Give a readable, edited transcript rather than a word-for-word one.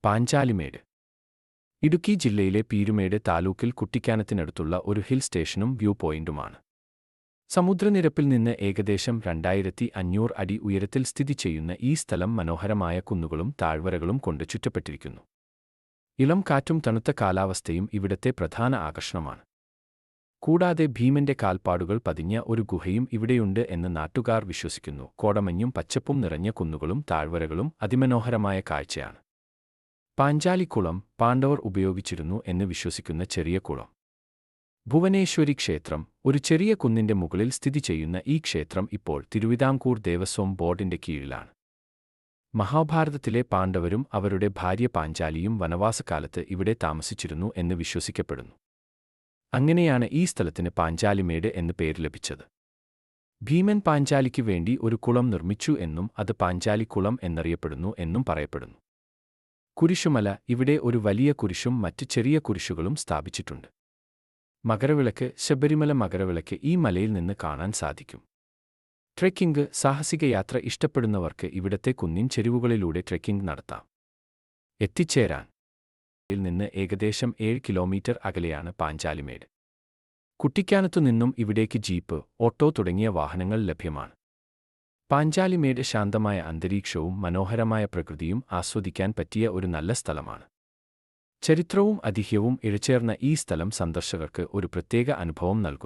പാഞ്ചാലിമേട് ഇടുക്കി ജില്ലയിലെ പീരുമേട് താലൂക്കിൽ കുട്ടിക്കാനത്തിനടുത്തുള്ള ഒരു ഹിൽ സ്റ്റേഷനും വ്യൂ പോയിന്റുമാണ്. സമുദ്രനിരപ്പിൽ നിന്ന് ഏകദേശം 2500 അടി ഉയരത്തിൽ സ്ഥിതി ചെയ്യുന്ന ഈ സ്ഥലം മനോഹരമായ കുന്നുകളും താഴ്വരകളും കൊണ്ട് ചുറ്റപ്പെട്ടിരിക്കുന്നു. ഇളം കാറ്റും തണുത്ത കാലാവസ്ഥയും ഇവിടത്തെ പ്രധാന ആകർഷണമാണ്. കൂടാതെ ഭീമന്റെ കാൽപ്പാടുകൾ പതിഞ്ഞ ഒരു ഗുഹയും ഇവിടെയുണ്ട് എന്ന് നാട്ടുകാർ വിശ്വസിക്കുന്നു. കോടമഞ്ഞും പച്ചപ്പും നിറഞ്ഞ കുന്നുകളും താഴ്വരകളും അതിമനോഹരമായ കാഴ്ചയാണ്. പാഞ്ചാലിക്കുളം പാണ്ഡവർ ഉപയോഗിച്ചിരുന്നു എന്ന് വിശ്വസിക്കുന്ന ചെറിയ കുളം. ഭുവനേശ്വരി ക്ഷേത്രം ഒരു ചെറിയ കുന്നിന്റെ മുകളിൽ സ്ഥിതി ചെയ്യുന്ന ഈ ക്ഷേത്രം ഇപ്പോൾ തിരുവിതാംകൂർ ദേവസ്വം ബോർഡിന്റെ കീഴിലാണ്. മഹാഭാരതത്തിലെ പാണ്ഡവരും അവരുടെ ഭാര്യ പാഞ്ചാലിയും വനവാസകാലത്ത് ഇവിടെ താമസിച്ചിരുന്നു എന്ന് വിശ്വസിക്കപ്പെടുന്നു. അങ്ങനെയാണ് ഈ സ്ഥലത്തിന് പാഞ്ചാലിമേട് എന്ന് പേര് ലഭിച്ചത്. ഭീമൻ പാഞ്ചാലിക്ക് വേണ്ടി ഒരു കുളം നിർമ്മിച്ചു എന്നും അത് പാഞ്ചാലിക്കുളം എന്നറിയപ്പെടുന്നു എന്നും പറയപ്പെടുന്നു. കുരിശുമല ഇവിടെ ഒരു വലിയ കുരിശും മറ്റ് ചെറിയ കുരിശുകളും സ്ഥാപിച്ചിട്ടുണ്ട്. മകരവിളക്ക് ശബരിമല മകരവിളക്ക് ഈ മലയിൽ നിന്ന് കാണാൻ സാധിക്കും. ട്രെക്കിംഗ് സാഹസിക യാത്ര ഇഷ്ടപ്പെടുന്നവർക്ക് ഇവിടത്തെ കുന്നിൻ ചെരിവുകളിലൂടെ ട്രെക്കിംഗ് നടത്താം. എത്തിച്ചേരാൻ ിൽ നിന്ന് ഏകദേശം 7 കിലോമീറ്റർ അകലെയാണ് പാഞ്ചാലിമേട്. കുട്ടിക്കാനത്തു നിന്നും ഇവിടേക്ക് ജീപ്പ്, ഓട്ടോ തുടങ്ങിയ വാഹനങ്ങൾ ലഭ്യമാണ്. പാഞ്ചാലിമേട് ശാന്തമായ അന്തരീക്ഷവും മനോഹരമായ പ്രകൃതിയും ആസ്വദിക്കാൻ പറ്റിയ ഒരു നല്ല സ്ഥലമാണ്. ചരിത്രവും ഐതിഹ്യവും ഇഴചേർന്ന ഈ സ്ഥലം സന്ദർശകർക്ക് ഒരു പ്രത്യേക അനുഭവം നൽകും.